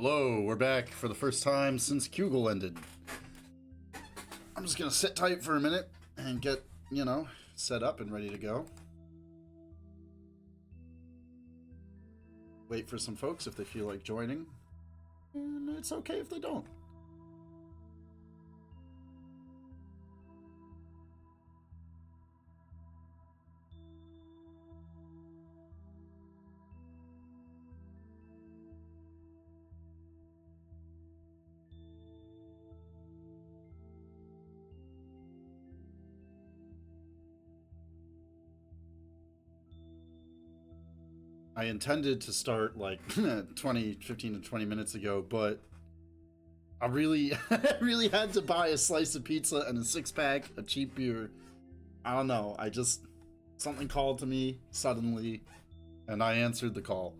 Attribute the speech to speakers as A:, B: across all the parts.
A: Hello, we're back for the first time since Kugel ended. I'm just gonna sit tight for a minute and get, set up and ready to go. Wait for some folks if they feel like joining. And it's okay if they don't. I intended to start like 15 to 20 minutes ago, but I really, I really had to buy a slice of pizza and a six-pack of cheap beer. I don't know, something called to me suddenly, and I answered the call.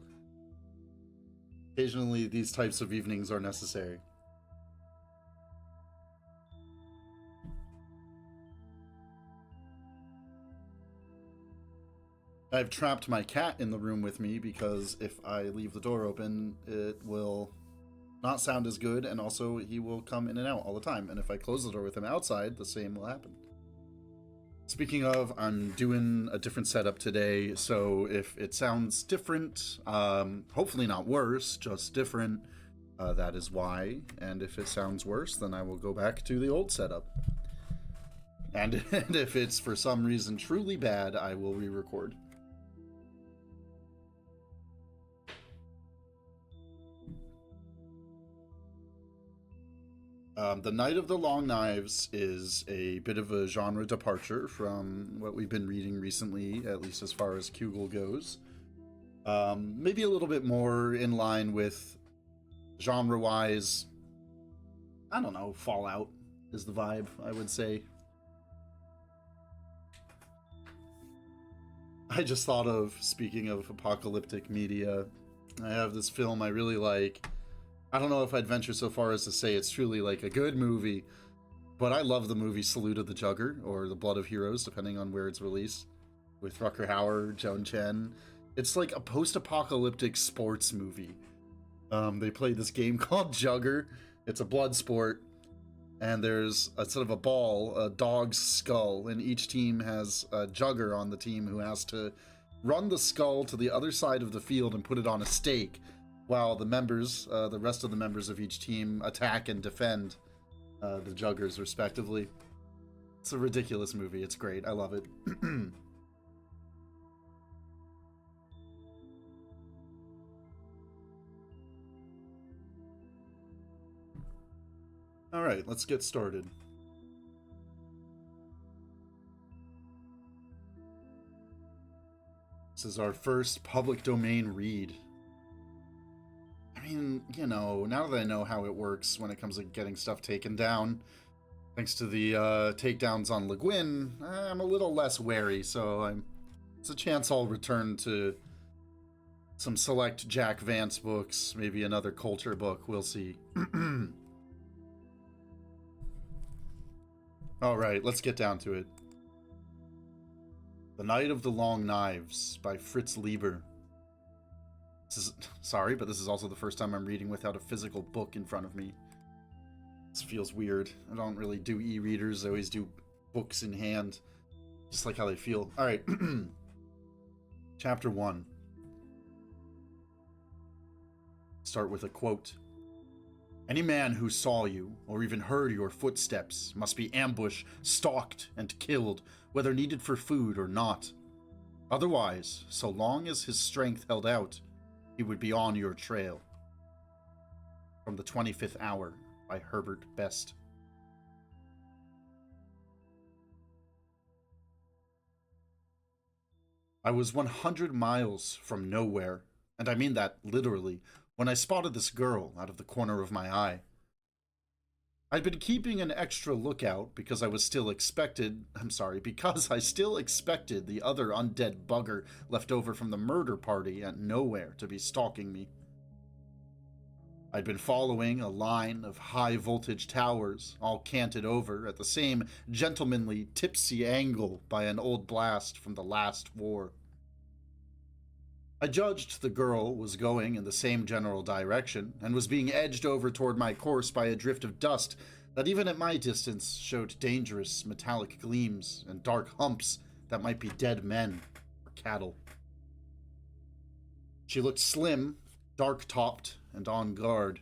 A: Occasionally, these types of evenings are necessary. I've trapped my cat in the room with me because if I leave the door open, it will not sound as good, and also he will come in and out all the time. And if I close the door with him outside, the same will happen. Speaking of, I'm doing a different setup today, so if it sounds different, hopefully not worse, just different, that is why. And if it sounds worse, then I will go back to the old setup. And if it's for some reason truly bad, I will re-record. The Night of the Long Knives is a bit of a genre departure from what we've been reading recently, at least as far as Kugel goes. Maybe a little bit more in line with genre-wise, I don't know, Fallout is the vibe, I would say. I just thought of, speaking of apocalyptic media, I have this film I really like. I don't know if I'd venture so far as to say it's truly like a good movie, but I love the movie Salute of the Jugger, or The Blood of Heroes, depending on where it's released, with Rutger Hauer, Joan Chen. It's like a post-apocalyptic sports movie. They play this game called Jugger. It's a blood sport, and there's a sort of a ball, a dog's skull, and each team has a jugger on the team who has to run the skull to the other side of the field and put it on a stake, while the members, the rest of the members of each team, attack and defend the juggers, respectively. It's a ridiculous movie. It's great. I love it. All right, let's get started. This is our first public domain read. I mean, now that I know how it works when it comes to getting stuff taken down, thanks to the takedowns on Le Guin, I'm a little less wary, so it's a chance I'll return to some select Jack Vance books, maybe another Coulter book, we'll see. Alright, let's get down to it. The Night of the Long Knives by Fritz Leiber. Sorry, but this is also the first time I'm reading without a physical book in front of me. This feels weird. I don't really do e-readers. I always do books in hand. Just like how they feel. Alright. Chapter 1. Start with a quote. Any man who saw you, or even heard your footsteps, must be ambushed, stalked, and killed, whether needed for food or not. Otherwise, so long as his strength held out, he would be on your trail. From the 25th Hour by Herbert Best. I was 100 miles from nowhere, and I mean that literally, when I spotted this girl out of the corner of my eye. I'd been keeping an extra lookout because I still expected the other undead bugger left over from the murder party at Nowhere to be stalking me. I'd been following a line of high-voltage towers, all canted over at the same gentlemanly, tipsy angle by an old blast from the last war. I judged the girl was going in the same general direction and was being edged over toward my course by a drift of dust that even at my distance showed dangerous metallic gleams and dark humps that might be dead men or cattle. She looked slim, dark-topped, and on guard.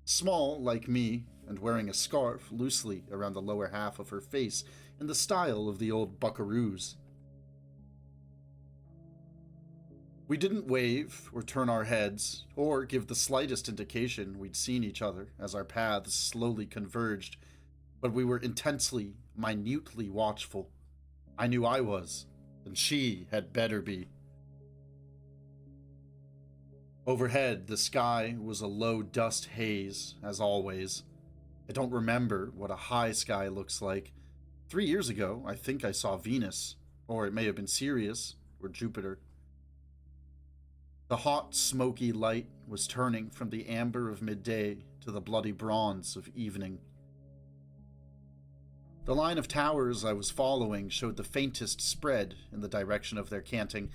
A: Small, like me, and wearing a scarf loosely around the lower half of her face in the style of the old buckaroos. We didn't wave or turn our heads or give the slightest indication we'd seen each other as our paths slowly converged, but we were intensely, minutely watchful. I knew I was, and she had better be. Overhead, the sky was a low dust haze, as always. I don't remember what a high sky looks like. 3 years ago, I think I saw Venus, or it may have been Sirius, or Jupiter. The hot, smoky light was turning from the amber of midday to the bloody bronze of evening. The line of towers I was following showed the faintest spread in the direction of their canting.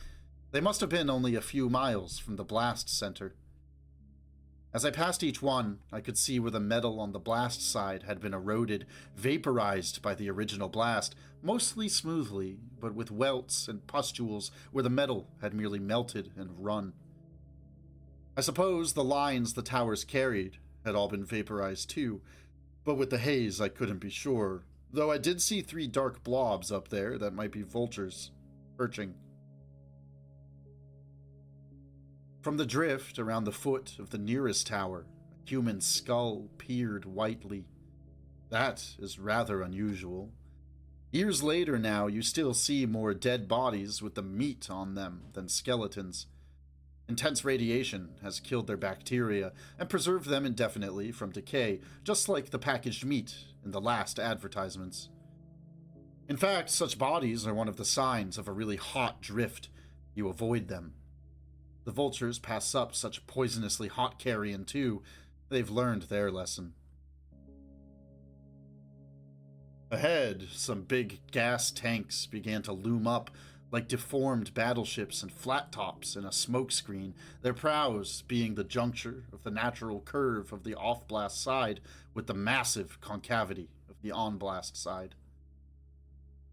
A: They must have been only a few miles from the blast center. As I passed each one, I could see where the metal on the blast side had been eroded, vaporized by the original blast, mostly smoothly, but with welts and pustules where the metal had merely melted and run. I suppose the lines the towers carried had all been vaporized too, but with the haze I couldn't be sure, though I did see 3 dark blobs up there that might be vultures, perching. From the drift around the foot of the nearest tower, a human skull peered whitely. That is rather unusual. Years later now, you still see more dead bodies with the meat on them than skeletons. Intense radiation has killed their bacteria and preserved them indefinitely from decay, just like the packaged meat in the last advertisements. In fact, such bodies are one of the signs of a really hot drift. You avoid them. The vultures pass up such poisonously hot carrion too. They've learned their lesson. Ahead, some big gas tanks began to loom up like deformed battleships and flat tops in a smokescreen, their prows being the juncture of the natural curve of the off-blast side with the massive concavity of the on-blast side.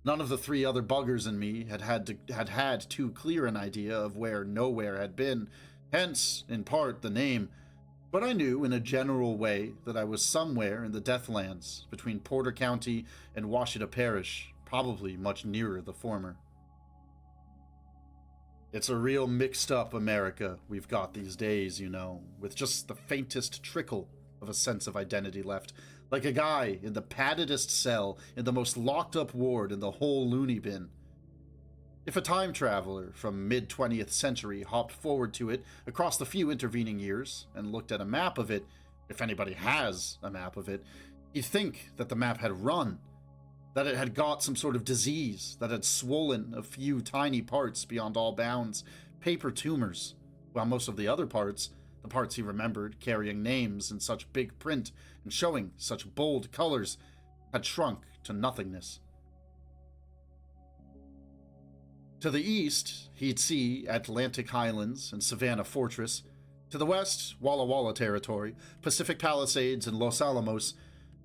A: None of the 3 other buggers and me had too clear an idea of where nowhere had been, hence, in part, the name, but I knew in a general way that I was somewhere in the Deathlands, between Porter County and Washita Parish, probably much nearer the former. It's a real mixed-up America we've got these days, you know, with just the faintest trickle of a sense of identity left, like a guy in the paddedest cell in the most locked-up ward in the whole loony bin. If a time traveler from mid-20th century hopped forward to it across the few intervening years and looked at a map of it, if anybody has a map of it, he'd think that the map had run, that it had got some sort of disease that had swollen a few tiny parts beyond all bounds, paper tumors, while most of the other parts, the parts he remembered carrying names in such big print and showing such bold colors, had shrunk to nothingness. To the east, he'd see Atlantic Highlands and Savannah Fortress. To the west, Walla Walla Territory, Pacific Palisades, and Los Alamos.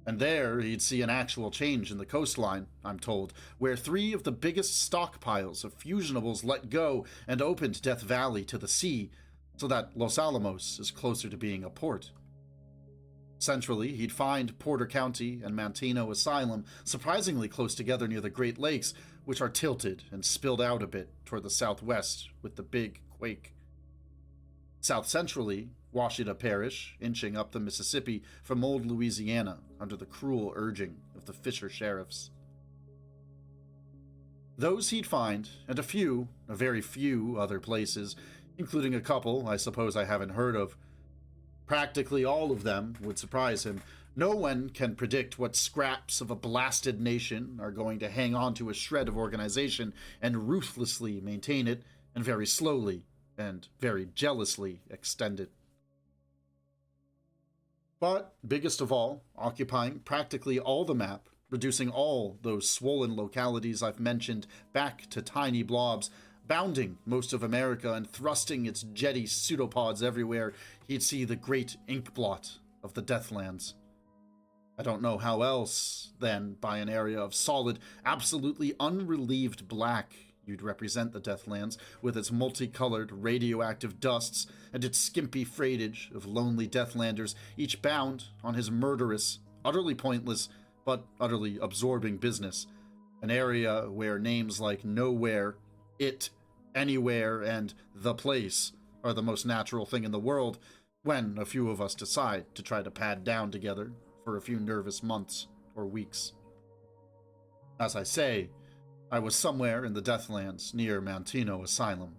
A: And there, he'd see an actual change in the coastline, I'm told, where 3 of the biggest stockpiles of fusionables let go and opened Death Valley to the sea, so that Los Alamos is closer to being a port. Centrally, he'd find Porter County and Manteno Asylum surprisingly close together near the Great Lakes, which are tilted and spilled out a bit toward the southwest with the big quake. South-centrally, Washita Parish, inching up the Mississippi from old Louisiana under the cruel urging of the Fisher sheriffs. Those he'd find, and a very few other places, including a couple I suppose I haven't heard of. Practically all of them would surprise him. No one can predict what scraps of a blasted nation are going to hang on to a shred of organization and ruthlessly maintain it, and very slowly and very jealously extend it. But, biggest of all, occupying practically all the map, reducing all those swollen localities I've mentioned back to tiny blobs, bounding most of America and thrusting its jetty pseudopods everywhere, he'd see the great ink blot of the Deathlands. I don't know how else, then, by an area of solid, absolutely unrelieved black, you'd represent the Deathlands, with its multicolored, radioactive dusts and its skimpy freightage of lonely Deathlanders, each bound on his murderous, utterly pointless, but utterly absorbing business. An area where names like Nowhere, It, Anywhere, and The Place are the most natural thing in the world, when a few of us decide to try to pad down together for a few nervous months or weeks. As I say, I was somewhere in the Deathlands near Mantino Asylum.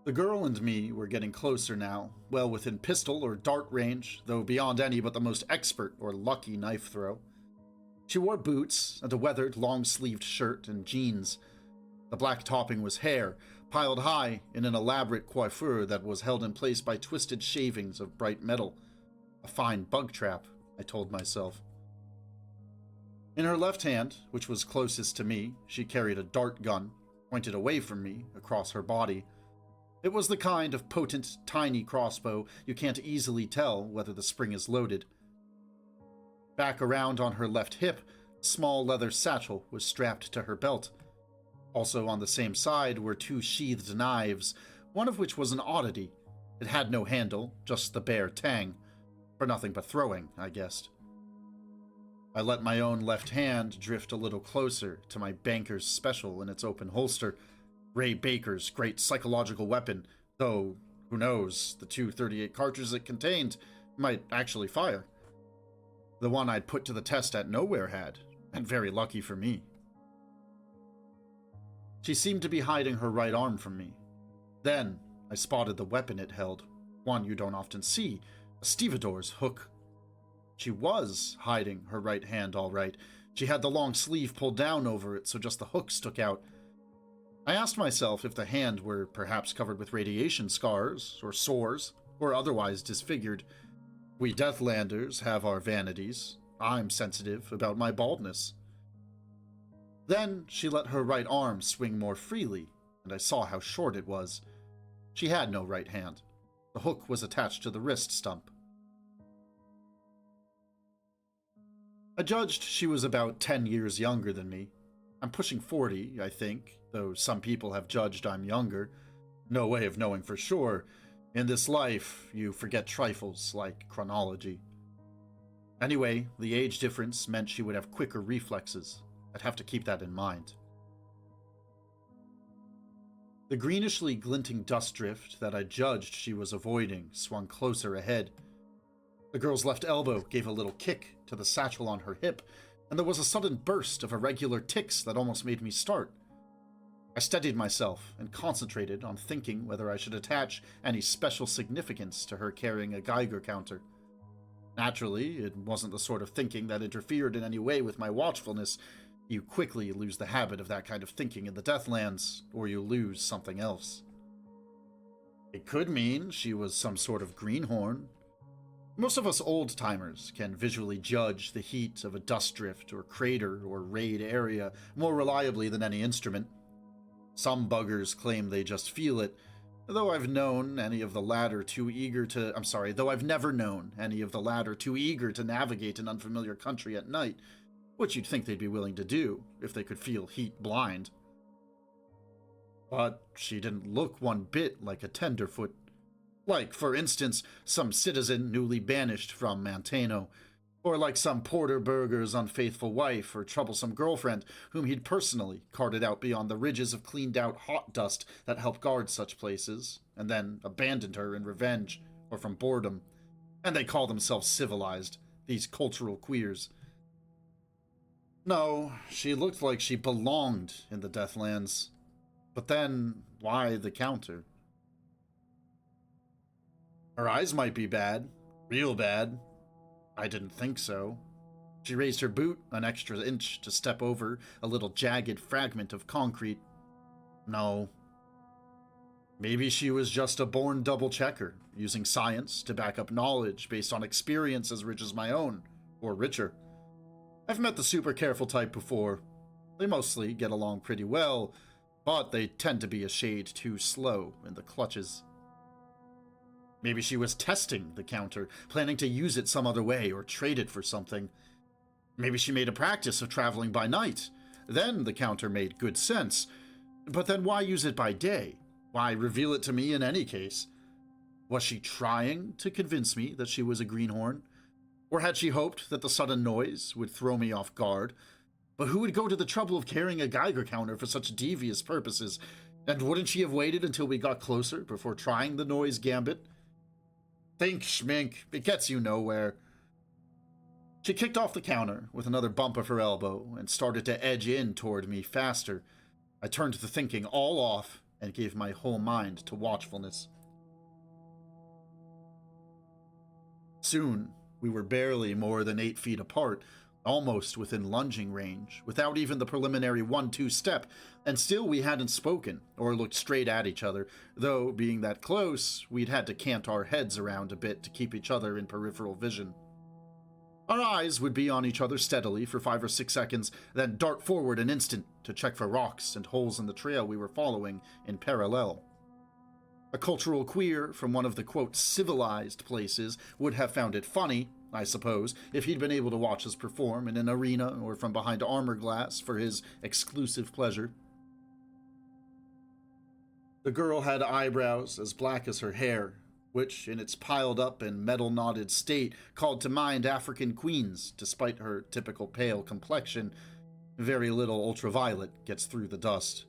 A: The girl and me were getting closer now, well within pistol or dart range, though beyond any but the most expert or lucky knife throw. She wore boots and a weathered, long-sleeved shirt and jeans. The black topping was hair, piled high in an elaborate coiffure that was held in place by twisted shavings of bright metal. A fine bug trap, I told myself. In her left hand, which was closest to me, she carried a dart gun, pointed away from me, across her body. It was the kind of potent, tiny crossbow you can't easily tell whether the spring is loaded. Back around on her left hip, a small leather satchel was strapped to her belt. Also on the same side were two sheathed knives, one of which was an oddity. It had no handle, just the bare tang. For nothing but throwing, I guessed. I let my own left hand drift a little closer to my banker's special in its open holster. Ray Baker's great psychological weapon, though, who knows, the 238 cartridges it contained might actually fire. The one I'd put to the test at Nowhere had, and very lucky for me. She seemed to be hiding her right arm from me. Then I spotted the weapon it held, one you don't often see, a stevedore's hook. She was hiding her right hand all right. She had the long sleeve pulled down over it, so just the hook stuck out. I asked myself if the hand were perhaps covered with radiation scars, or sores, or otherwise disfigured. We Deathlanders have our vanities. I'm sensitive about my baldness. Then she let her right arm swing more freely, and I saw how short it was. She had no right hand. The hook was attached to the wrist stump. I judged she was about 10 years younger than me. I'm pushing 40, I think, though some people have judged I'm younger. No way of knowing for sure. In this life, you forget trifles like chronology. Anyway, the age difference meant she would have quicker reflexes. I'd have to keep that in mind. The greenishly glinting dust drift that I judged she was avoiding swung closer ahead. The girl's left elbow gave a little kick to the satchel on her hip, and there was a sudden burst of irregular ticks that almost made me start. I steadied myself and concentrated on thinking whether I should attach any special significance to her carrying a Geiger counter. Naturally, it wasn't the sort of thinking that interfered in any way with my watchfulness. You quickly lose the habit of that kind of thinking in the Deathlands, or you lose something else. It could mean she was some sort of greenhorn. Most of us old-timers can visually judge the heat of a dust drift or crater or rayed area more reliably than any instrument. Some buggers claim they just feel it, though I've never known any of the latter too eager to navigate an unfamiliar country at night, which you'd think they'd be willing to do if they could feel heat blind. But she didn't look one bit like a tenderfoot. Like, for instance, some citizen newly banished from Manteno, or like some Porter Burger's unfaithful wife or troublesome girlfriend whom he'd personally carted out beyond the ridges of cleaned-out hot dust that help guard such places, and then abandoned her in revenge or from boredom. And they call themselves civilized, these cultural queers. No, she looked like she belonged in the Deathlands. But then, why the counter? Her eyes might be bad, real bad. I didn't think so. She raised her boot an extra inch to step over a little jagged fragment of concrete. No. Maybe she was just a born double-checker, using science to back up knowledge based on experience as rich as my own, or richer. I've met the super careful type before. They mostly get along pretty well, but they tend to be a shade too slow in the clutches. Maybe she was testing the counter, planning to use it some other way or trade it for something. Maybe she made a practice of traveling by night. Then the counter made good sense. But then why use it by day? Why reveal it to me in any case? Was she trying to convince me that she was a greenhorn? Or had she hoped that the sudden noise would throw me off guard? But who would go to the trouble of carrying a Geiger counter for such devious purposes? And wouldn't she have waited until we got closer before trying the noise gambit? Think, schmink, it gets you nowhere. She kicked off the counter with another bump of her elbow and started to edge in toward me faster. I turned the thinking all off and gave my whole mind to watchfulness. Soon, we were barely more than 8 feet apart, almost within lunging range, without even the preliminary 1-2 step, and still we hadn't spoken or looked straight at each other, though, being that close, we'd had to cant our heads around a bit to keep each other in peripheral vision. Our eyes would be on each other steadily for 5 or 6 seconds, then dart forward an instant to check for rocks and holes in the trail we were following in parallel. A cultural queer from one of the, quote, civilized places would have found it funny, I suppose, if he'd been able to watch us perform in an arena or from behind armor glass for his exclusive pleasure. The girl had eyebrows as black as her hair, which, in its piled-up and metal-knotted state, called to mind African queens, despite her typical pale complexion. Very little ultraviolet gets through the dust.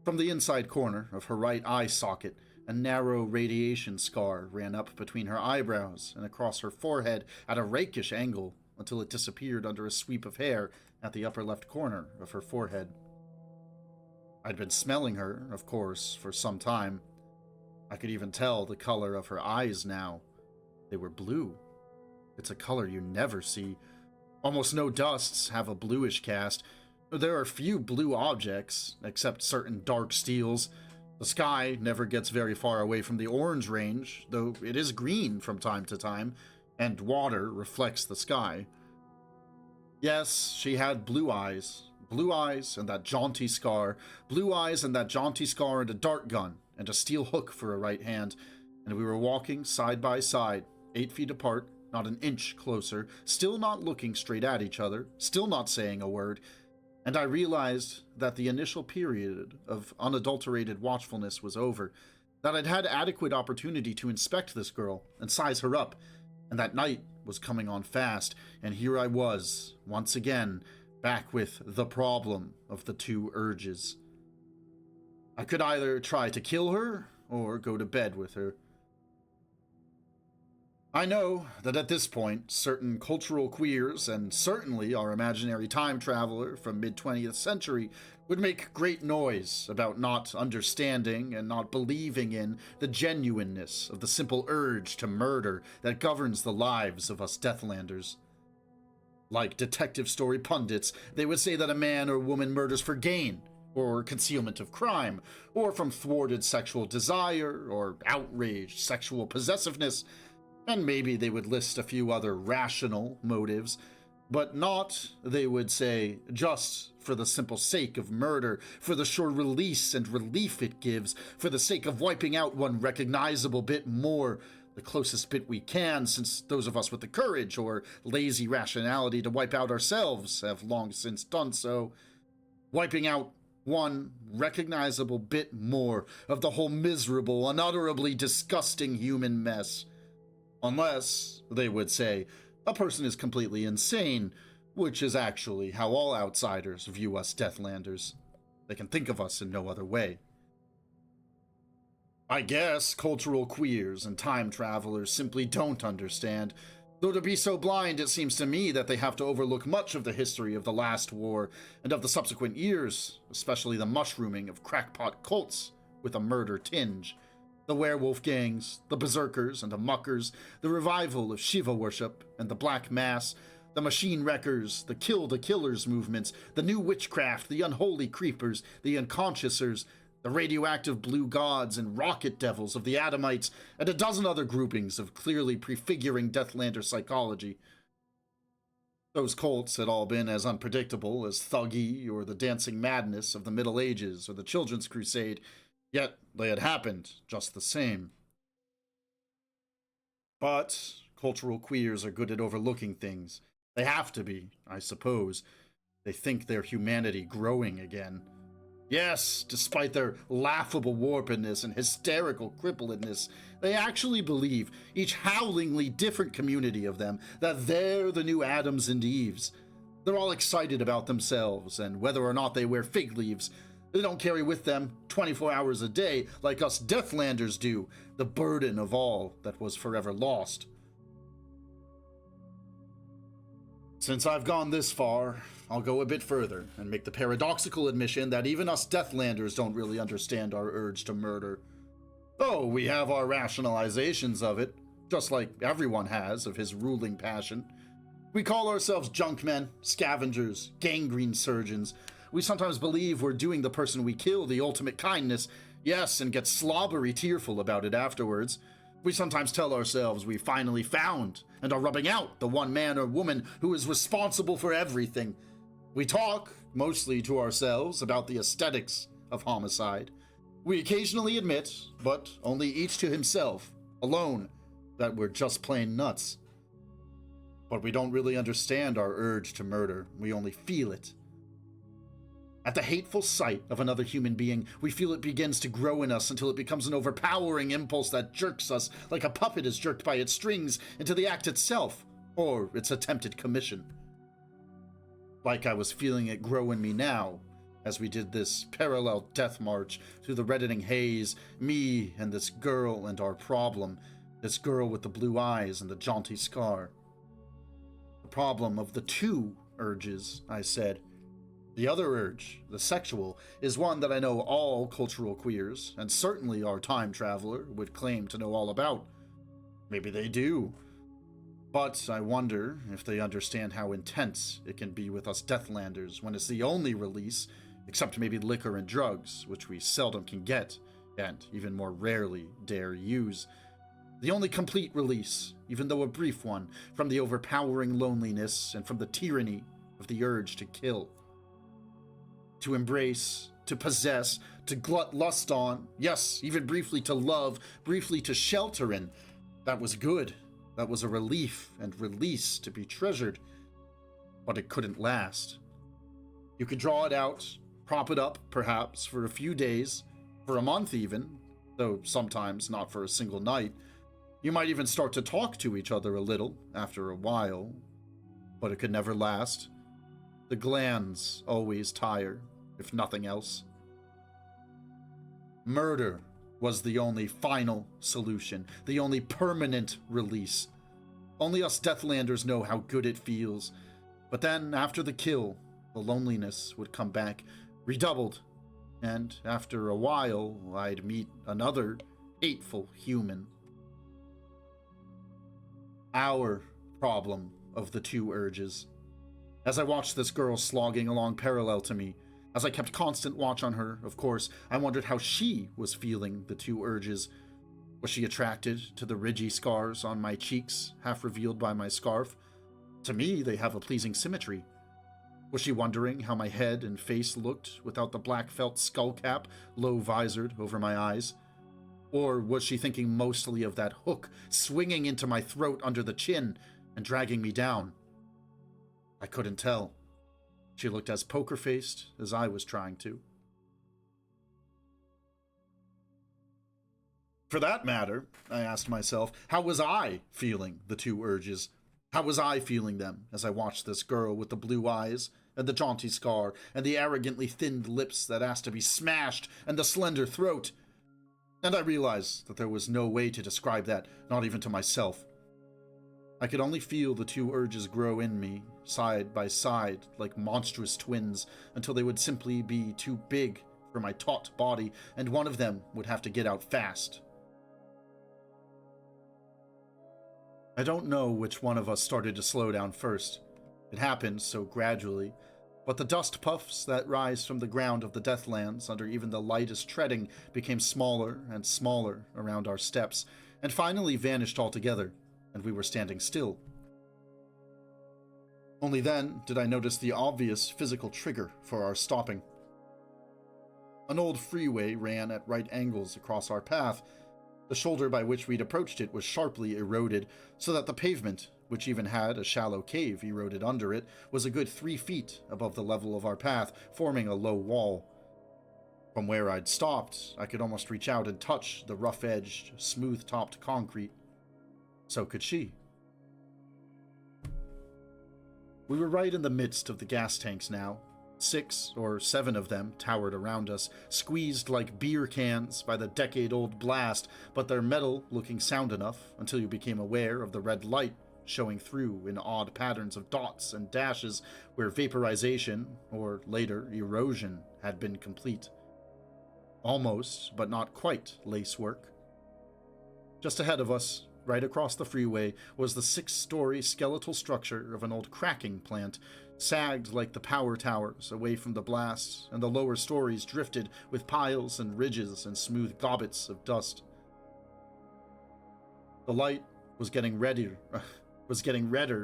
A: From the inside corner of her right eye socket, a narrow radiation scar ran up between her eyebrows and across her forehead at a rakish angle until it disappeared under a sweep of hair at the upper left corner of her forehead. I'd been smelling her, of course, for some time. I could even tell the color of her eyes now. They were blue. It's a color you never see. Almost no dusts have a bluish cast. There are few blue objects, except certain dark steels. The sky never gets very far away from the orange range, though it is green from time to time, and water reflects the sky. Yes, she had blue eyes and that jaunty scar, blue eyes and that jaunty scar and a dart gun, and a steel hook for a right hand, and we were walking side by side, 8 feet apart, not an inch closer, still not looking straight at each other, still not saying a word, and I realized that the initial period of unadulterated watchfulness was over, that I'd had adequate opportunity to inspect this girl and size her up, and that night was coming on fast, and here I was, once again, back with the problem of the two urges. I could either try to kill her or go to bed with her. I know that at this point, certain cultural queers, and certainly our imaginary time traveler from mid-20th century, would make great noise about not understanding and not believing in the genuineness of the simple urge to murder that governs the lives of us Deathlanders. Like detective story pundits, they would say that a man or woman murders for gain, or concealment of crime, or from thwarted sexual desire, or outraged sexual possessiveness, and maybe they would list a few other rational motives, but not, they would say, just for the simple sake of murder, for the sure release and relief it gives, for the sake of wiping out one recognizable bit more, the closest bit we can, since those of us with the courage or lazy rationality to wipe out ourselves have long since done so. Wiping out one recognizable bit more of the whole miserable, unutterably disgusting human mess. Unless, they would say, a person is completely insane, which is actually how all outsiders view us Deathlanders. They can think of us in no other way. I guess cultural queers and time travelers simply don't understand, though to be so blind it seems to me that they have to overlook much of the history of the last war and of the subsequent years, especially the mushrooming of crackpot cults with a murder tinge. The werewolf gangs, the berserkers and the muckers, the revival of Shiva worship and the Black Mass, the machine wreckers, the kill the killers movements, the new witchcraft, the unholy creepers, the unconsciousers, the radioactive blue gods and rocket devils of the Adamites, and a dozen other groupings of clearly prefiguring Deathlander psychology. Those cults had all been as unpredictable as Thuggee or the Dancing Madness of the Middle Ages or the Children's Crusade, yet they had happened just the same. But cultural queers are good at overlooking things. They have to be, I suppose. They think their humanity growing again. Yes, despite their laughable warpedness and hysterical crippledness, they actually believe, each howlingly different community of them, that they're the new Adams and Eves. They're all excited about themselves, and whether or not they wear fig leaves, they don't carry with them 24 hours a day like us Deathlanders do, the burden of all that was forever lost. Since I've gone this far, I'll go a bit further and make the paradoxical admission that even us Deathlanders don't really understand our urge to murder. Oh, we have our rationalizations of it, just like everyone has of his ruling passion. We call ourselves junkmen, scavengers, gangrene surgeons. We sometimes believe we're doing the person we kill the ultimate kindness, yes, and get slobbery tearful about it afterwards. We sometimes tell ourselves we finally found and are rubbing out the one man or woman who is responsible for everything. We talk, mostly to ourselves, about the aesthetics of homicide. We occasionally admit, but only each to himself, alone, that we're just plain nuts. But we don't really understand our urge to murder. We only feel it. At the hateful sight of another human being, we feel it begins to grow in us until it becomes an overpowering impulse that jerks us like a puppet is jerked by its strings into the act itself, or its attempted commission. Like I was feeling it grow in me now, as we did this parallel death march through the reddening haze, me and this girl and our problem, this girl with the blue eyes and the jaunty scar. The problem of the two urges, I said. The other urge, the sexual, is one that I know all cultural queers, and certainly our time traveler, would claim to know all about. Maybe they do. But I wonder if they understand how intense it can be with us Deathlanders when it's the only release, except maybe liquor and drugs, which we seldom can get, and even more rarely dare use. The only complete release, even though a brief one, from the overpowering loneliness and from the tyranny of the urge to kill. To embrace, to possess, to glut lust on, yes, even briefly to love, briefly to shelter in. That was good. That was a relief and release to be treasured. But it couldn't last. You could draw it out, prop it up, perhaps, for a few days, for a month even, though sometimes not for a single night. You might even start to talk to each other a little after a while, but it could never last. The glands always tire, if nothing else. Murder was the only final solution, the only permanent release. Only us Deathlanders know how good it feels. But then, after the kill, the loneliness would come back, redoubled, and after a while, I'd meet another hateful human. Our problem of the two urges. As I watched this girl slogging along parallel to me, as I kept constant watch on her, of course, I wondered how she was feeling the two urges. Was she attracted to the ridgy scars on my cheeks, half revealed by my scarf? To me, they have a pleasing symmetry. Was she wondering how my head and face looked without the black felt skull cap low-visored over my eyes? Or was she thinking mostly of that hook swinging into my throat under the chin and dragging me down? I couldn't tell. She looked as poker-faced as I was trying to. For that matter, I asked myself, how was I feeling the two urges? How was I feeling them as I watched this girl with the blue eyes and the jaunty scar and the arrogantly thinned lips that asked to be smashed and the slender throat? And I realized that there was no way to describe that, not even to myself. I could only feel the two urges grow in me, side by side, like monstrous twins, until they would simply be too big for my taut body, and one of them would have to get out fast. I don't know which one of us started to slow down first. It happened so gradually, but the dust puffs that rise from the ground of the Deathlands under even the lightest treading became smaller and smaller around our steps, and finally vanished altogether, and we were standing still. Only then did I notice the obvious physical trigger for our stopping. An old freeway ran at right angles across our path. The shoulder by which we'd approached it was sharply eroded, so that the pavement, which even had a shallow cave eroded under it, was a good 3 feet above the level of our path, forming a low wall. From where I'd stopped, I could almost reach out and touch the rough-edged, smooth-topped concrete. So could she. We were right in the midst of the gas tanks now. 6 or 7 of them towered around us, squeezed like beer cans by the decade-old blast, but their metal looking sound enough until you became aware of the red light showing through in odd patterns of dots and dashes where vaporization, or later erosion, had been complete. Almost, but not quite, lacework. Just ahead of us, right across the freeway, was the 6-story skeletal structure of an old cracking plant, sagged like the power towers away from the blast, and the lower stories drifted with piles and ridges and smooth gobbets of dust. The light was getting redder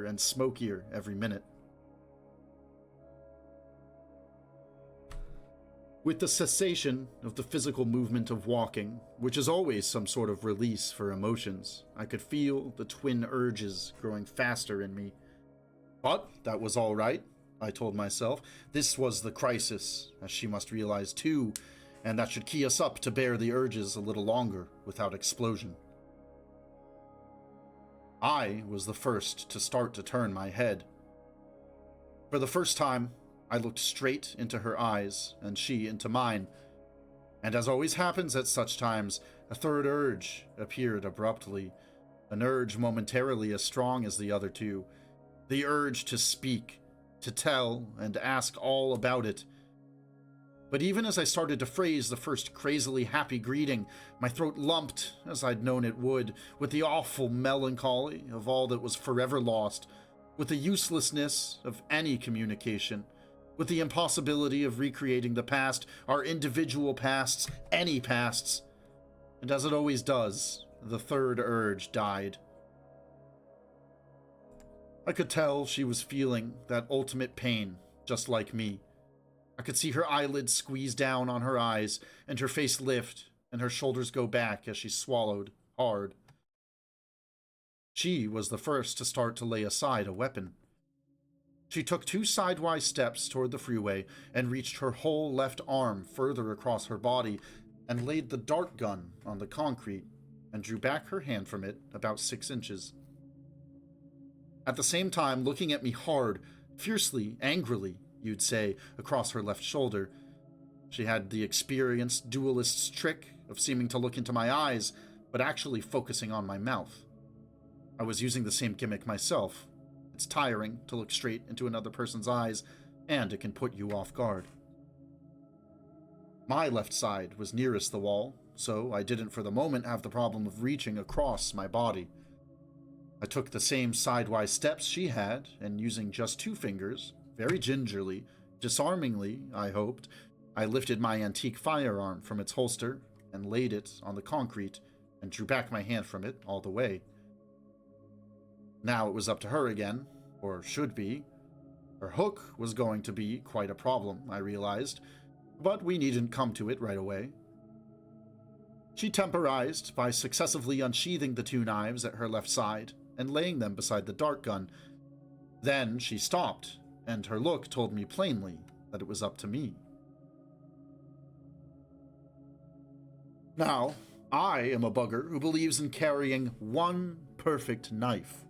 A: and smokier every minute. With the cessation of the physical movement of walking, which is always some sort of release for emotions, I could feel the twin urges growing faster in me. But that was all right, I told myself. This was the crisis, as she must realize too, and that should key us up to bear the urges a little longer without explosion. I was the first to start to turn my head. For the first time, I looked straight into her eyes, and she into mine. And as always happens at such times, a third urge appeared abruptly, an urge momentarily as strong as the other two, the urge to speak, to tell, and ask all about it. But even as I started to phrase the first crazily happy greeting, my throat lumped, as I'd known it would, with the awful melancholy of all that was forever lost, with the uselessness of any communication, with the impossibility of recreating the past, our individual pasts, any pasts. And as it always does, the third urge died. I could tell she was feeling that ultimate pain, just like me. I could see her eyelids squeeze down on her eyes, and her face lift, and her shoulders go back as she swallowed hard. She was the first to start to lay aside a weapon. She took 2 sidewise steps toward the freeway and reached her whole left arm further across her body and laid the dart gun on the concrete and drew back her hand from it about 6 inches. At the same time, looking at me hard, fiercely, angrily, you'd say, across her left shoulder. She had the experienced duelist's trick of seeming to look into my eyes, but actually focusing on my mouth. I was using the same gimmick myself. It's tiring to look straight into another person's eyes, and it can put you off guard. My left side was nearest the wall, so I didn't for the moment have the problem of reaching across my body. I took the same sidewise steps she had, and using just 2 fingers, very gingerly, disarmingly, I hoped, I lifted my antique firearm from its holster and laid it on the concrete and drew back my hand from it all the way. Now it was up to her again, or should be. Her hook was going to be quite a problem, I realized, but we needn't come to it right away. She temporized by successively unsheathing the 2 knives at her left side and laying them beside the dart gun. Then she stopped, and her look told me plainly that it was up to me. Now, I am a bugger who believes in carrying one perfect knife.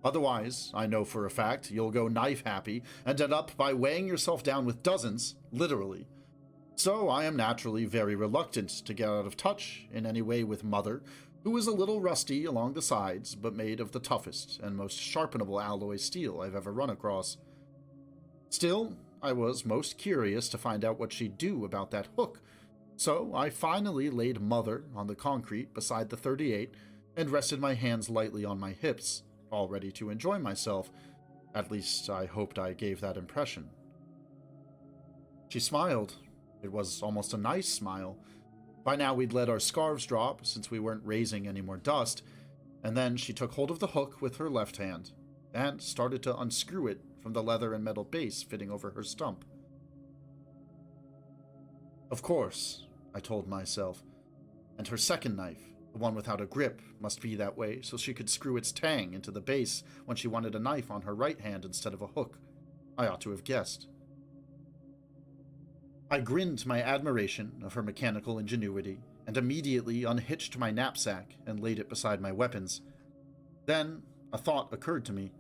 A: Otherwise, I know for a fact you'll go knife-happy and end up by weighing yourself down with dozens, literally. So I am naturally very reluctant to get out of touch in any way with Mother, who is a little rusty along the sides, but made of the toughest and most sharpenable alloy steel I've ever run across. Still, I was most curious to find out what she'd do about that hook, so I finally laid Mother on the concrete beside the .38 and rested my hands lightly on my hips, all ready to enjoy myself. At least I hoped I gave that impression. She smiled. It was almost a nice smile. By now we'd let our scarves drop since we weren't raising any more dust, and then she took hold of the hook with her left hand and started to unscrew it from the leather and metal base fitting over her stump. Of course, I told myself. And her second knife, the one without a grip, must be that way so she could screw its tang into the base when she wanted a knife on her right hand instead of a hook. I ought to have guessed. I grinned my admiration of her mechanical ingenuity and immediately unhitched my knapsack and laid it beside my weapons. Then a thought occurred to me.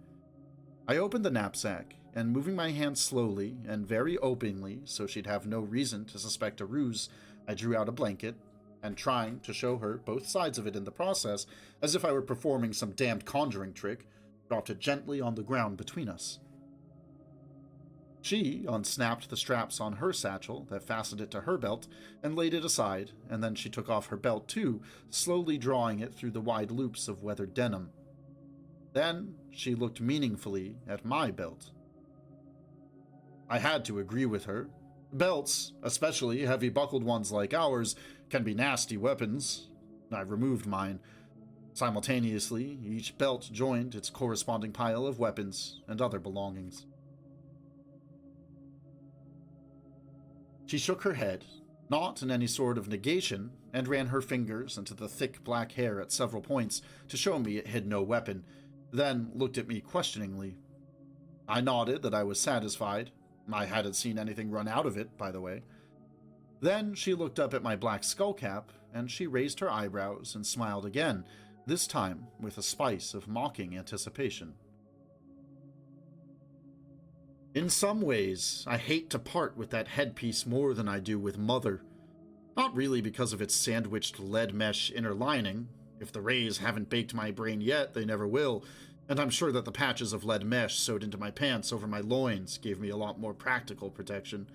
A: I opened the knapsack, and moving my hand slowly and very openly so she'd have no reason to suspect a ruse, I drew out a blanket, and trying to show her both sides of it in the process, as if I were performing some damned conjuring trick, dropped it gently on the ground between us. She unsnapped the straps on her satchel that fastened it to her belt and laid it aside, and then she took off her belt too, slowly drawing it through the wide loops of weathered denim. Then she looked meaningfully at my belt. I had to agree with her. Belts, especially heavy-buckled ones like ours, can be nasty weapons. I removed mine. Simultaneously, each belt joined its corresponding pile of weapons and other belongings. She shook her head, not in any sort of negation, and ran her fingers into the thick black hair at several points to show me it hid no weapon, then looked at me questioningly. I nodded that I was satisfied. I hadn't seen anything run out of it, by the way. Then she looked up at my black skullcap, and she raised her eyebrows and smiled again, this time with a spice of mocking anticipation. In some ways, I hate to part with that headpiece more than I do with Mother. Not really because of its sandwiched lead mesh inner lining. If the rays haven't baked my brain yet, they never will, and I'm sure that the patches of lead mesh sewed into my pants over my loins gave me a lot more practical protection.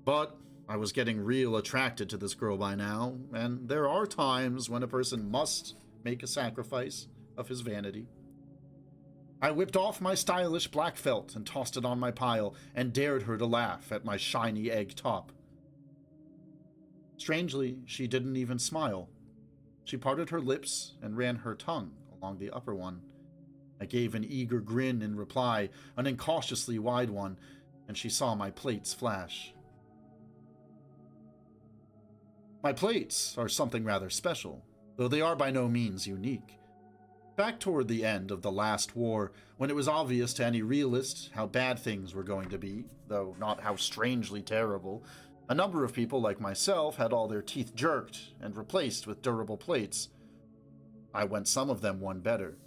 A: But I was getting real attracted to this girl by now, and there are times when a person must make a sacrifice of his vanity. I whipped off my stylish black felt and tossed it on my pile, and dared her to laugh at my shiny egg top. Strangely, she didn't even smile. She parted her lips and ran her tongue along the upper one. I gave an eager grin in reply, an incautiously wide one, and she saw my plates flash. My plates are something rather special, though they are by no means unique. Back toward the end of the last war, when it was obvious to any realist how bad things were going to be, though not how strangely terrible, a number of people like myself had all their teeth jerked and replaced with durable plates. I went some of them one better.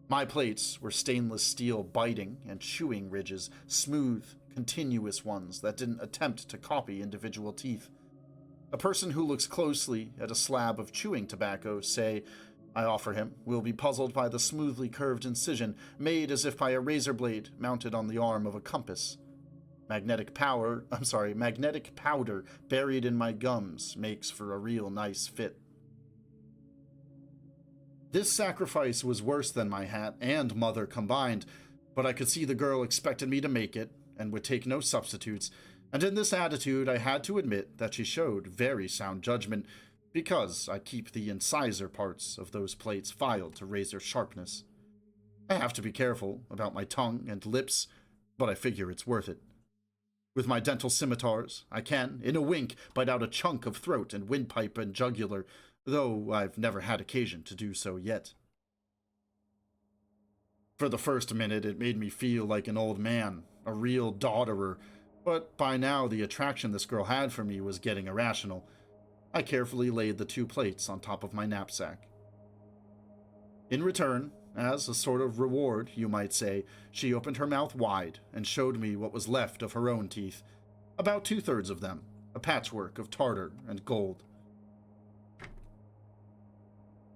A: My plates were stainless steel biting and chewing ridges, smooth, continuous ones that didn't attempt to copy individual teeth. A person who looks closely at a slab of chewing tobacco, say, I offer him, will be puzzled by the smoothly curved incision, made as if by a razor blade mounted on the arm of a compass. Magnetic powder buried in my gums makes for a real nice fit. This sacrifice was worse than my hat and Mother combined, but I could see the girl expected me to make it and would take no substitutes, and in this attitude I had to admit that she showed very sound judgment, because I keep the incisor parts of those plates filed to razor sharpness. I have to be careful about my tongue and lips, but I figure it's worth it. With my dental scimitars, I can, in a wink, bite out a chunk of throat and windpipe and jugular, though I've never had occasion to do so yet. For the first minute, it made me feel like an old man, a real dodderer, but by now the attraction this girl had for me was getting irrational. I carefully laid the 2 plates on top of my knapsack. In return, as a sort of reward, you might say, she opened her mouth wide and showed me what was left of her own teeth, about 2/3 of them, a patchwork of tartar and gold.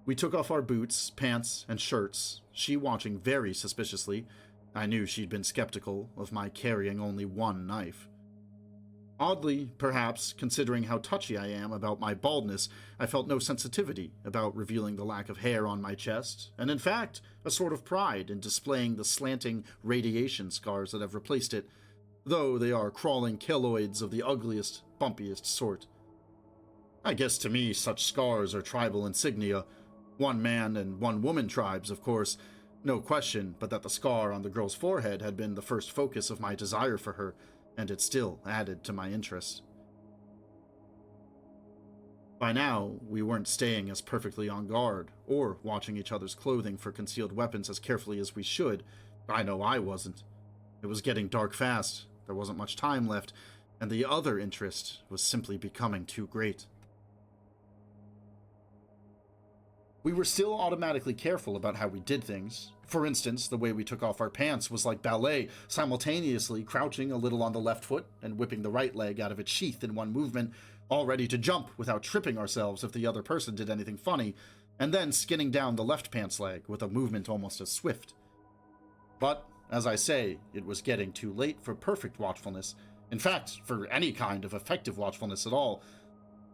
A: We took off our boots, pants, and shirts, she watching very suspiciously. I knew she'd been skeptical of my carrying only 1 knife. Oddly, perhaps, considering how touchy I am about my baldness, I felt no sensitivity about revealing the lack of hair on my chest, and in fact, a sort of pride in displaying the slanting radiation scars that have replaced it, though they are crawling keloids of the ugliest, bumpiest sort. I guess to me such scars are tribal insignia, 1 man and 1 woman tribes, of course, No question but that the scar on the girl's forehead had been the first focus of my desire for her, and it still added to my interest. By now, we weren't staying as perfectly on guard, or watching each other's clothing for concealed weapons as carefully as we should. I know I wasn't. It was getting dark fast, there wasn't much time left, and the other interest was simply becoming too great. We were still automatically careful about how we did things. For instance, the way we took off our pants was like ballet, simultaneously crouching a little on the left foot and whipping the right leg out of its sheath in one movement, all ready to jump without tripping ourselves if the other person did anything funny, and then skinning down the left pants leg with a movement almost as swift. But, as I say, it was getting too late for perfect watchfulness. In fact, for any kind of effective watchfulness at all.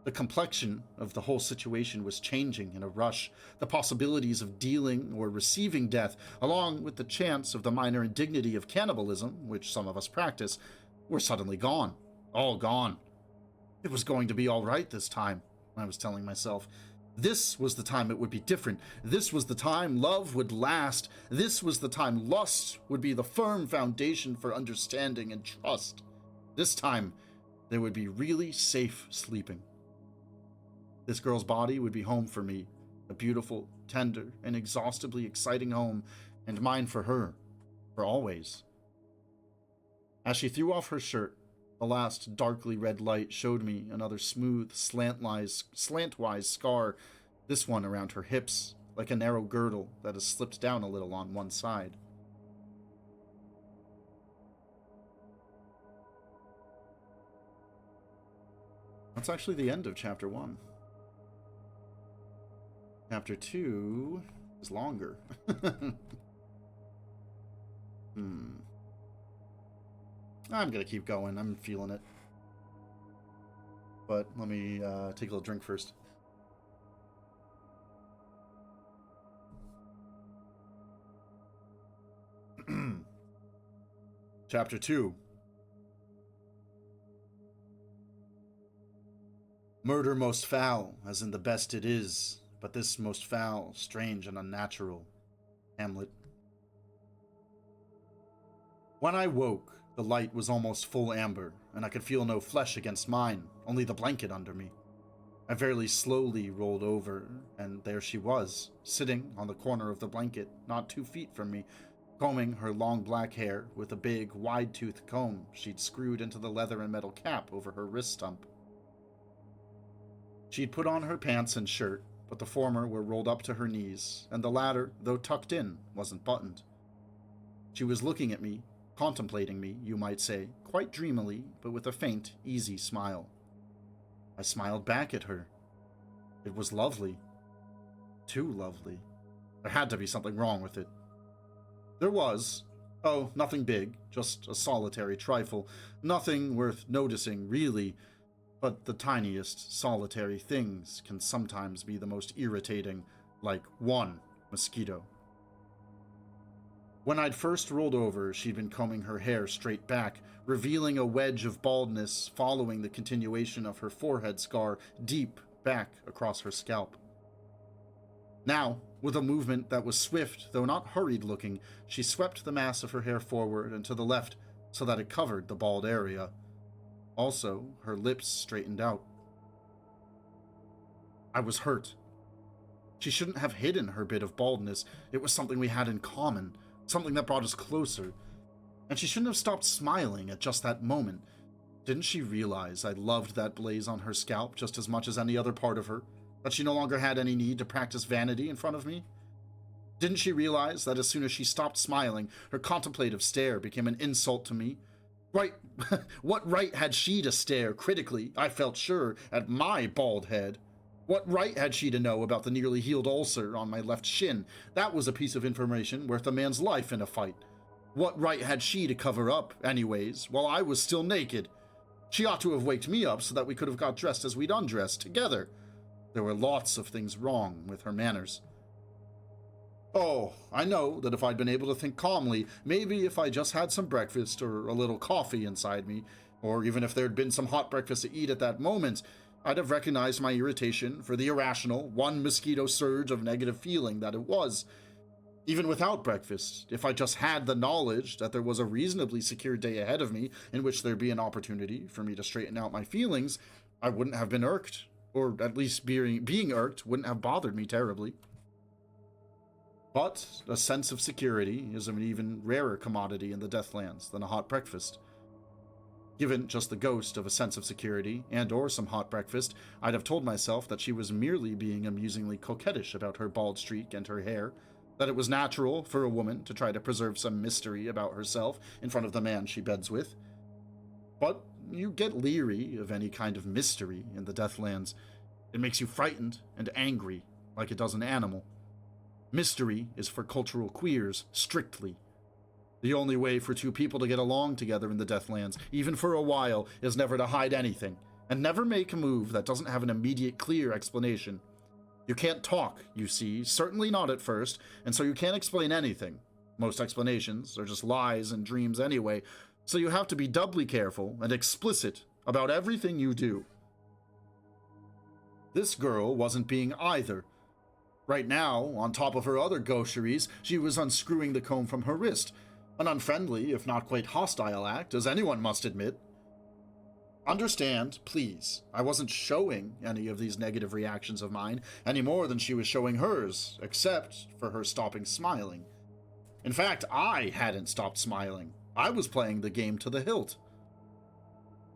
A: The complexion of the whole situation was changing in a rush. The possibilities of dealing or receiving death, along with the chance of the minor indignity of cannibalism, which some of us practice, were suddenly gone. All gone. It was going to be all right this time, I was telling myself. This was the time it would be different. This was the time love would last. This was the time lust would be the firm foundation for understanding and trust. This time, there would be really safe sleeping. This girl's body would be home for me, a beautiful, tender, and exhaustively exciting home, and mine for her, for always. As she threw off her shirt, the last darkly red light showed me another smooth, slantwise scar, this one around her hips, like a narrow girdle that has slipped down a little on one side. That's actually the end of Chapter 1. Chapter 2 is longer. I'm gonna keep going. I'm feeling it. But let me take a little drink first. Chapter 2. Murder most foul, as in the best it is, but this most foul, strange, and unnatural. Hamlet. When I woke, the light was almost full amber, and I could feel no flesh against mine, only the blanket under me. I very slowly rolled over, and there she was, sitting on the corner of the blanket, not 2 feet from me, combing her long black hair with a big, wide-toothed comb she'd screwed into the leather and metal cap over her wrist stump. She'd put on her pants and shirt, but the former were rolled up to her knees, and the latter, though tucked in, wasn't buttoned. She was looking at me, contemplating me, you might say, quite dreamily, but with a faint, easy smile. I smiled back at her. It was lovely. Too lovely. There had to be something wrong with it. There was. Oh, nothing big, just a solitary trifle. Nothing worth noticing, really. But the tiniest solitary things can sometimes be the most irritating, like one mosquito. When I'd first rolled over, she'd been combing her hair straight back, revealing a wedge of baldness following the continuation of her forehead scar deep back across her scalp. Now, with a movement that was swift, though not hurried-looking, she swept the mass of her hair forward and to the left so that it covered the bald area. Also, her lips straightened out. I was hurt. She shouldn't have hidden her bit of baldness. It was something we had in common, something that brought us closer. And she shouldn't have stopped smiling at just that moment. Didn't she realize I loved that blaze on her scalp just as much as any other part of her? That she no longer had any need to practice vanity in front of me? Didn't she realize that as soon as she stopped smiling, her contemplative stare became an insult to me? Right, what right had she to stare critically, I felt sure, at my bald head? What right had she to know about the nearly healed ulcer on my left shin? That was a piece of information worth a man's life in a fight. What right had she to cover up, anyways, while I was still naked? She ought to have waked me up so that we could have got dressed as we'd undressed, together. There were lots of things wrong with her manners. Oh, I know that if I'd been able to think calmly, maybe if I just had some breakfast or a little coffee inside me, or even if there'd been some hot breakfast to eat at that moment, I'd have recognized my irritation for the irrational, one mosquito surge of negative feeling that it was. Even without breakfast, if I just had the knowledge that there was a reasonably secure day ahead of me in which there'd be an opportunity for me to straighten out my feelings, I wouldn't have been irked. Or at least being irked wouldn't have bothered me terribly. But a sense of security is an even rarer commodity in the Deathlands than a hot breakfast. Given just the ghost of a sense of security and or some hot breakfast, I'd have told myself that she was merely being amusingly coquettish about her bald streak and her hair, that it was natural for a woman to try to preserve some mystery about herself in front of the man she beds with. But you get leery of any kind of mystery in the Deathlands. It makes you frightened and angry, like it does an animal. Mystery is for cultural queers, strictly. The only way for two people to get along together in the Deathlands, even for a while, is never to hide anything, and never make a move that doesn't have an immediate, clear explanation. You can't talk, you see, certainly not at first, and so you can't explain anything. Most explanations are just lies and dreams anyway, so you have to be doubly careful and explicit about everything you do. This girl wasn't being either. Right now, on top of her other gaucheries, she was unscrewing the comb from her wrist, an unfriendly, if not quite hostile act, as anyone must admit. Understand, please, I wasn't showing any of these negative reactions of mine any more than she was showing hers, except for her stopping smiling. In fact, I hadn't stopped smiling. I was playing the game to the hilt.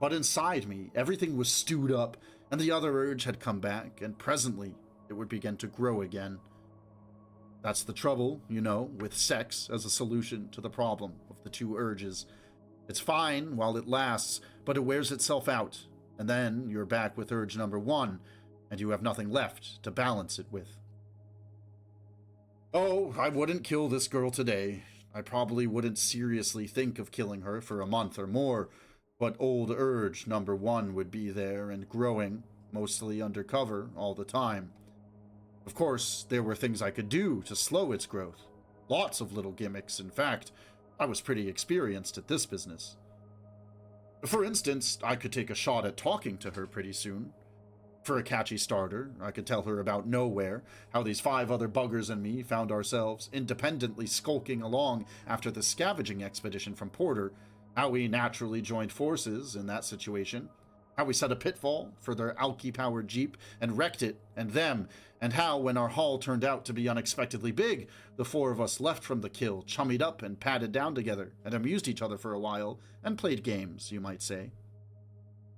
A: But inside me, everything was stewed up, and the other urge had come back, and presently it would begin to grow again. That's the trouble, you know, with sex as a solution to the problem of the two urges. It's fine while it lasts, but it wears itself out, and then you're back with urge number one, and you have nothing left to balance it with. Oh, I wouldn't kill this girl today. I probably wouldn't seriously think of killing her for a month or more, but old urge number one would be there and growing, mostly undercover all the time. Of course, there were things I could do to slow its growth. Lots of little gimmicks, in fact. I was pretty experienced at this business. For instance, I could take a shot at talking to her pretty soon. For a catchy starter, I could tell her about Nowhere, how these 5 other buggers and me found ourselves independently skulking along after the scavenging expedition from Porter, how we naturally joined forces in that situation, how we set a pitfall for their alky-powered jeep and wrecked it and them, and how, when our haul turned out to be unexpectedly big, the 4 of us left from the kill, chummied up and padded down together, and amused each other for a while, and played games, you might say.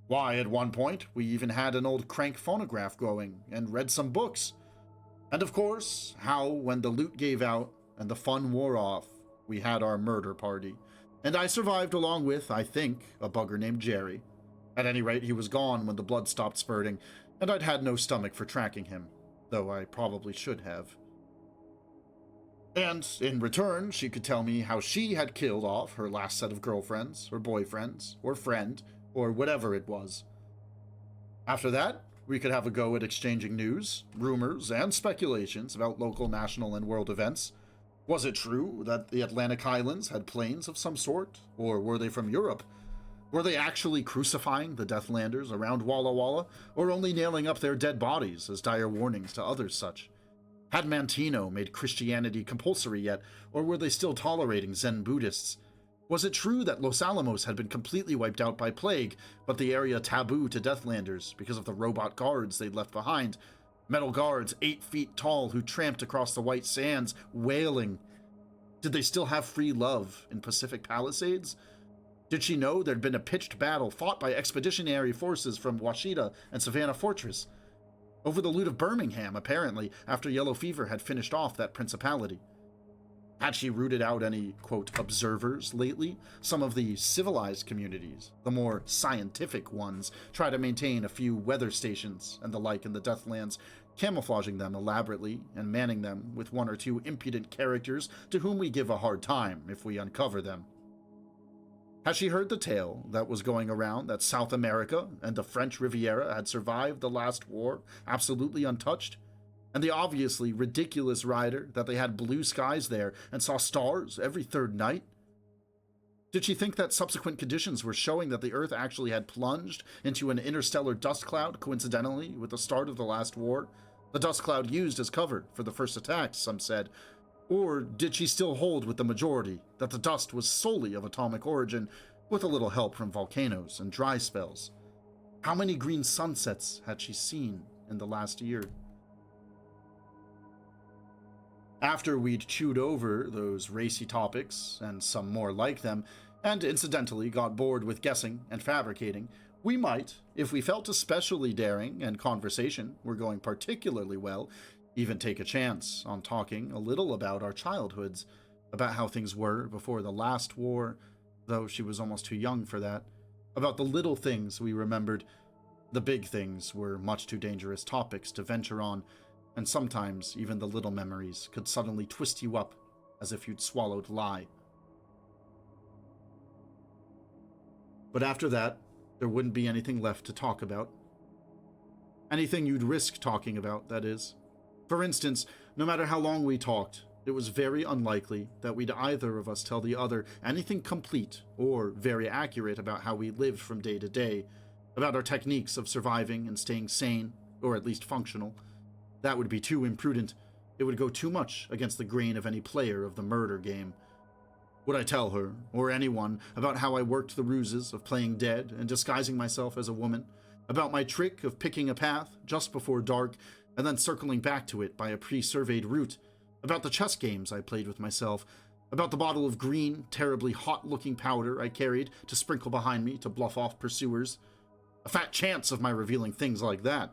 A: Why, at one point, we even had an old crank phonograph going, and read some books. And of course, how, when the loot gave out, and the fun wore off, we had our murder party. And I survived along with, I think, a bugger named Jerry. At any rate, he was gone when the blood stopped spurting, and I'd had no stomach for tracking him, though I probably should have. And, in return, she could tell me how she had killed off her last set of girlfriends, or boyfriends, or friend, or whatever it was. After that, we could have a go at exchanging news, rumors, and speculations about local, national, and world events. Was it true that the Atlantic Highlands had planes of some sort, or were they from Europe? Were they actually crucifying the Deathlanders around Walla Walla, or only nailing up their dead bodies as dire warnings to others such? Had Mantino made Christianity compulsory yet, or were they still tolerating Zen Buddhists? Was it true that Los Alamos had been completely wiped out by plague, but the area taboo to Deathlanders because of the robot guards they'd left behind? Metal guards 8 feet tall who tramped across the white sands, wailing. Did they still have free love in Pacific Palisades? Did she know there'd been a pitched battle fought by expeditionary forces from Washita and Savannah Fortress? Over the loot of Birmingham, apparently, after yellow fever had finished off that principality. Had she rooted out any, quote, observers lately? Some of the civilized communities, the more scientific ones, try to maintain a few weather stations and the like in the Deathlands, camouflaging them elaborately and manning them with 1 or 2 impudent characters to whom we give a hard time if we uncover them. Had she heard the tale that was going around that South America and the French Riviera had survived the last war absolutely untouched? And the obviously ridiculous rider that they had blue skies there and saw stars every 3rd night? Did she think that subsequent conditions were showing that the Earth actually had plunged into an interstellar dust cloud coincidentally with the start of the last war? The dust cloud used as cover for the first attacks, some said. Or did she still hold with the majority that the dust was solely of atomic origin, with a little help from volcanoes and dry spells? How many green sunsets had she seen in the last year? After we'd chewed over those racy topics, and some more like them, and incidentally got bored with guessing and fabricating, we might, if we felt especially daring and conversation were going particularly well, even take a chance on talking a little about our childhoods, about how things were before the last war, though she was almost too young for that, about the little things we remembered. The big things were much too dangerous topics to venture on, and sometimes even the little memories could suddenly twist you up as if you'd swallowed lye. But after that, there wouldn't be anything left to talk about. Anything you'd risk talking about, that is. For instance, no matter how long we talked, it was very unlikely that we'd either of us tell the other anything complete or very accurate about how we lived from day to day, about our techniques of surviving and staying sane, or at least functional. That would be too imprudent. It would go too much against the grain of any player of the murder game. Would I tell her, or anyone, about how I worked the ruses of playing dead and disguising myself as a woman, about my trick of picking a path just before dark and then circling back to it by a pre-surveyed route, about the chess games I played with myself, about the bottle of green, terribly hot-looking powder I carried to sprinkle behind me to bluff off pursuers? A fat chance of my revealing things like that.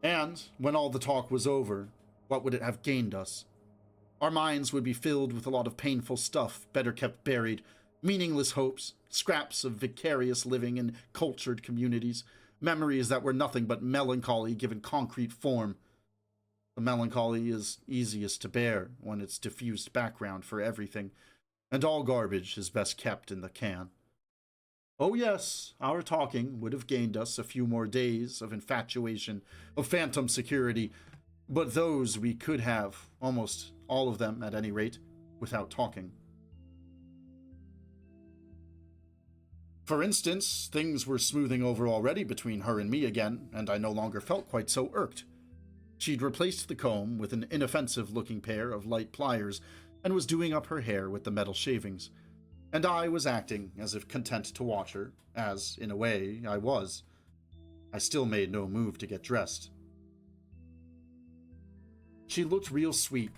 A: And, when all the talk was over, what would it have gained us? Our minds would be filled with a lot of painful stuff better kept buried, meaningless hopes, scraps of vicarious living in cultured communities, memories that were nothing but melancholy given concrete form. The melancholy is easiest to bear when it's diffused background for everything, and all garbage is best kept in the can. Oh yes, our talking would have gained us a few more days of infatuation, of phantom security, but those we could have, almost all of them at any rate, without talking. For instance, things were smoothing over already between her and me again, and I no longer felt quite so irked. She'd replaced the comb with an inoffensive-looking pair of light pliers, and was doing up her hair with the metal shavings. And I was acting as if content to watch her, as, in a way, I was. I still made no move to get dressed. She looked real sweet,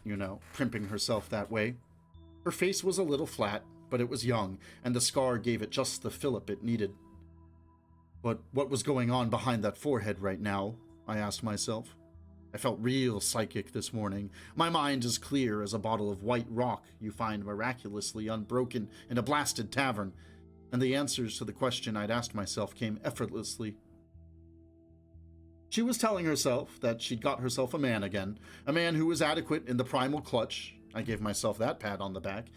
A: primping herself that way. Her face was a little flat, but it was young, and the scar gave it just the fillip it needed. But what was going on behind that forehead right now? I asked myself. I felt real psychic this morning. My mind as clear as a bottle of white rock you find miraculously unbroken in a blasted tavern, and the answers to the question I'd asked myself came effortlessly. She was telling herself that she'd got herself a man again, a man who was adequate in the primal clutch, I gave myself that pat on the back,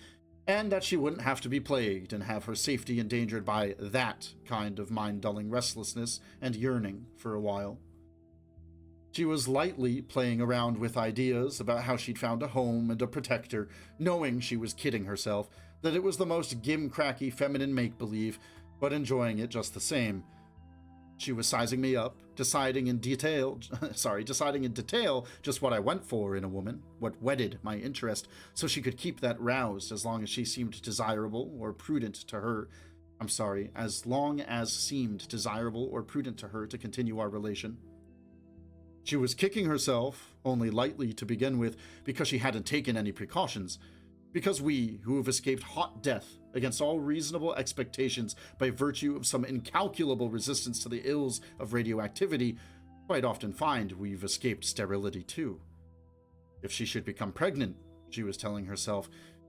A: and that she wouldn't have to be plagued and have her safety endangered by that kind of mind-dulling restlessness and yearning for a while. She was lightly playing around with ideas about how she'd found a home and a protector, knowing she was kidding herself, that it was the most gimcracky feminine make-believe, but enjoying it just the same. She was sizing me up, deciding in detail just what I went for in a woman, what whetted my interest, so she could keep that roused as long as she seemed desirable or prudent to her. As long as seemed desirable or prudent to her to continue our relation. She was kicking herself, only lightly to begin with, because she hadn't taken any precautions. Because we, who have escaped hot death against all reasonable expectations by virtue of some incalculable resistance to the ills of radioactivity, quite often find we've escaped sterility too. If she should become pregnant, she was telling herself,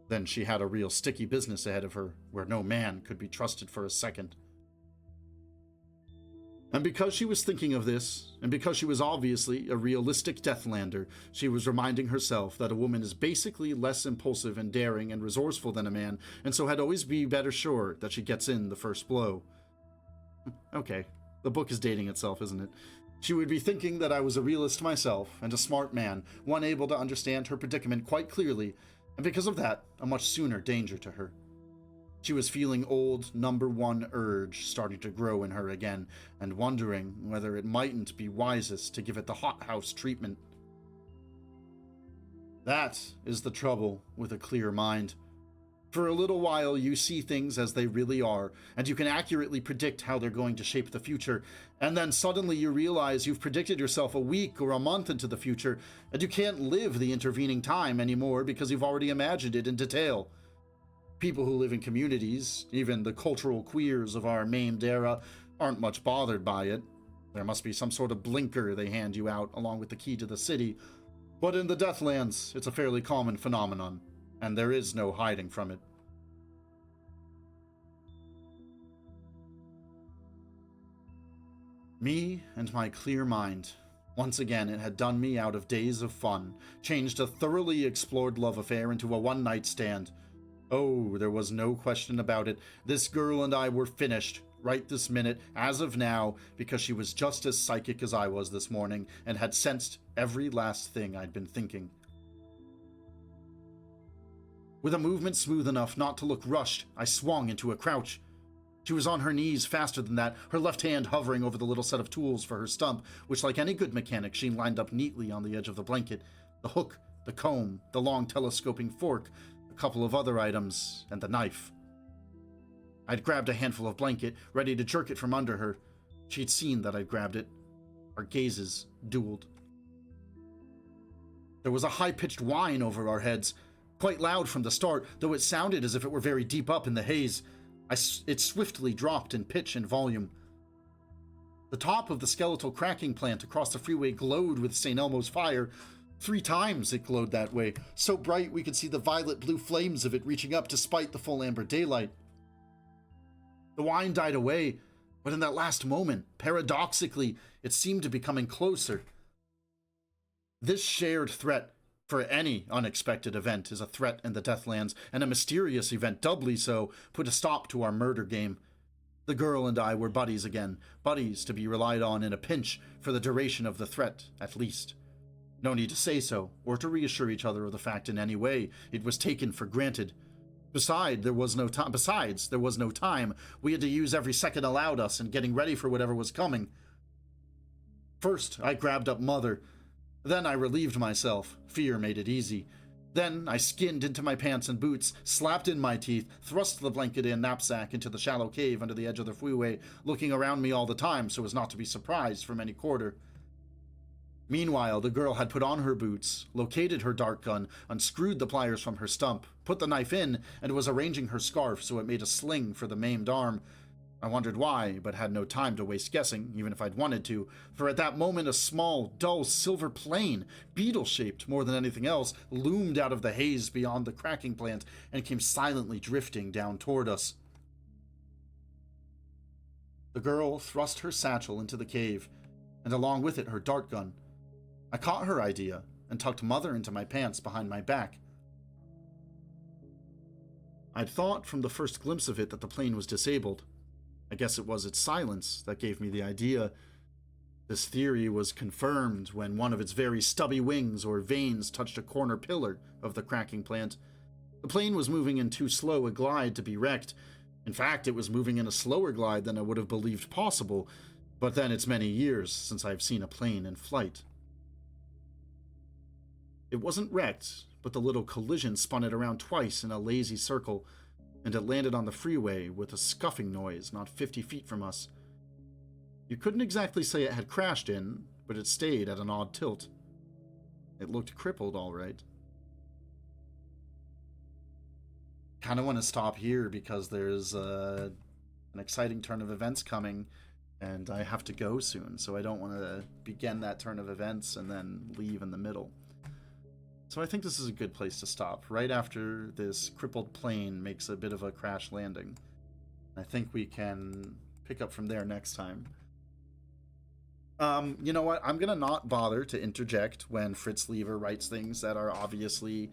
A: then she had a real sticky business ahead of her, where no man could be trusted for a second. And because she was thinking of this, and because she was obviously a realistic Deathlander, she was reminding herself that a woman is basically less impulsive and daring and resourceful than a man, and so had always be better sure that she gets in the first blow. Okay, the book is dating itself, isn't it? She would be thinking that I was a realist myself, and a smart man, one able to understand her predicament quite clearly, and because of that, a much sooner danger to her. She was feeling old number one urge starting to grow in her again, and wondering whether it mightn't be wisest to give it the hothouse treatment. That is the trouble with a clear mind. For a little while, you see things as they really are, and you can accurately predict how they're going to shape the future. And then suddenly you realize you've predicted yourself a week or a month into the future, and you can't live the intervening time anymore because you've already imagined it in detail. People who live in communities, even the cultural queers of our maimed era, aren't much bothered by it. There must be some sort of blinker they hand you out along with the key to the city. But in the Deathlands, it's a fairly common phenomenon, and there is no hiding from it. Me and my clear mind. Once again, it had done me out of days of fun, changed a thoroughly explored love affair into a one-night stand. Oh, there was no question about it. This girl and I were finished, right this minute, as of now, because she was just as psychic as I was this morning, and had sensed every last thing I'd been thinking. With a movement smooth enough not to look rushed, I swung into a crouch. She was on her knees faster than that, her left hand hovering over the little set of tools for her stump, which, like any good mechanic, she lined up neatly on the edge of the blanket. The hook, the comb, the long telescoping fork, a couple of other items, and the knife. I'd grabbed a handful of blanket, ready to jerk it from under her. She'd seen that I'd grabbed it. Our gazes dueled. There was a high-pitched whine over our heads, quite loud from the start, though it sounded as if it were very deep up in the haze. It swiftly dropped in pitch and volume. The top of the skeletal cracking plant across the freeway glowed with St. Elmo's fire. 3 times it glowed that way, so bright we could see the violet-blue flames of it reaching up despite the full amber daylight. The whine died away, but in that last moment, paradoxically, it seemed to be coming closer. This shared threat for any unexpected event is a threat in the Deathlands, and a mysterious event doubly so put a stop to our murder game. The girl and I were buddies again, buddies to be relied on in a pinch for the duration of the threat, at least. No need to say so, or to reassure each other of the fact in any way. It was taken for granted. Besides, there was no time. We had to use every second allowed us in getting ready for whatever was coming. First, I grabbed up Mother. Then I relieved myself. Fear made it easy. Then I skinned into my pants and boots, slapped in my teeth, thrust the blanket and knapsack into the shallow cave under the edge of the freeway, looking around me all the time so as not to be surprised from any quarter. Meanwhile, the girl had put on her boots, located her dart gun, unscrewed the pliers from her stump, put the knife in, and was arranging her scarf so it made a sling for the maimed arm. I wondered why, but had no time to waste guessing, even if I'd wanted to, for at that moment a small, dull silver plane, beetle-shaped more than anything else, loomed out of the haze beyond the cracking plant and came silently drifting down toward us. The girl thrust her satchel into the cave, and along with it her dart gun. I caught her idea and tucked Mother into my pants behind my back. I'd thought from the first glimpse of it that the plane was disabled. I guess it was its silence that gave me the idea. This theory was confirmed when one of its very stubby wings or vanes touched a corner pillar of the cracking plant. The plane was moving in too slow a glide to be wrecked. In fact, it was moving in a slower glide than I would have believed possible, but then it's many years since I've seen a plane in flight. It wasn't wrecked, but the little collision spun it around twice in a lazy circle, and it landed on the freeway with a scuffing noise not 50 feet from us. You couldn't exactly say it had crashed in, but it stayed at an odd tilt. It looked crippled, all right. Kind of want to stop here because there's an exciting turn of events coming, and I have to go soon, so I don't want to begin that turn of events and then leave in the middle. So I think this is a good place to stop, right after this crippled plane makes a bit of a crash landing. I think we can pick up from there next time. You know what? I'm going to not bother to interject when Fritz Leiber writes things that are obviously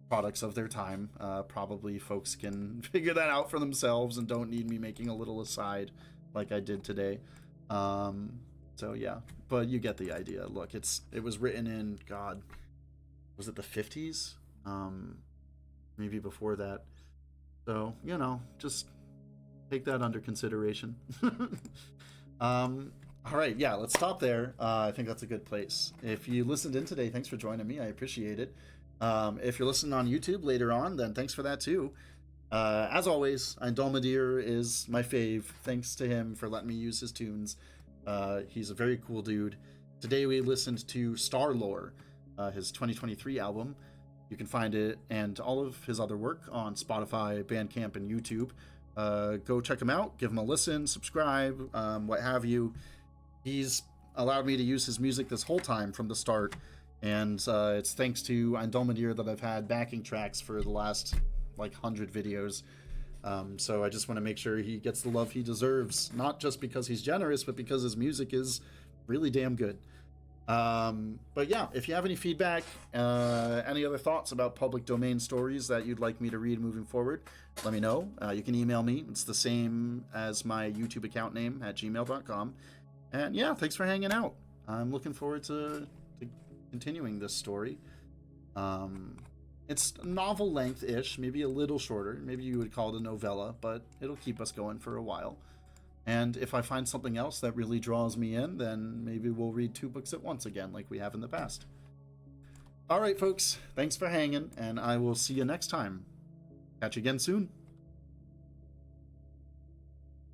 A: products of their time. Probably folks can figure that out for themselves and don't need me making a little aside like I did today. So yeah, but you get the idea. Look, it was written in, God, was it the 50s? Maybe before that. So, you know, just take that under consideration. All right, yeah, let's stop there. I think that's a good place. If you listened in today, thanks for joining me. I appreciate it. If you're listening on YouTube later on, then thanks for that too. As always, Aindulmedir is my fave. Thanks to him for letting me use his tunes. He's a very cool dude. Today we listened to Star Lore, his 2023 album. You can find it and all of his other work on Spotify, Bandcamp, and YouTube. Go check him out, give him a listen, subscribe, what have you. He's allowed me to use his music this whole time from the start, and it's thanks to Aindulmedir that I've had backing tracks for the last 100 videos. So I just want to make sure he gets the love he deserves, not just because he's generous, but because his music is really damn good. But yeah, if you have any feedback, any other thoughts about public domain stories that you'd like me to read moving forward, let me know. You can email me. It's the same as my YouTube account name at gmail.com. And yeah, thanks for hanging out. I'm looking forward to continuing this story. It's novel length-ish, maybe a little shorter. Maybe you would call it a novella, but it'll keep us going for a while. And if I find something else that really draws me in, then maybe we'll read 2 books at once again, like we have in the past. All right, folks, thanks for hanging, and I will see you next time. Catch you again soon.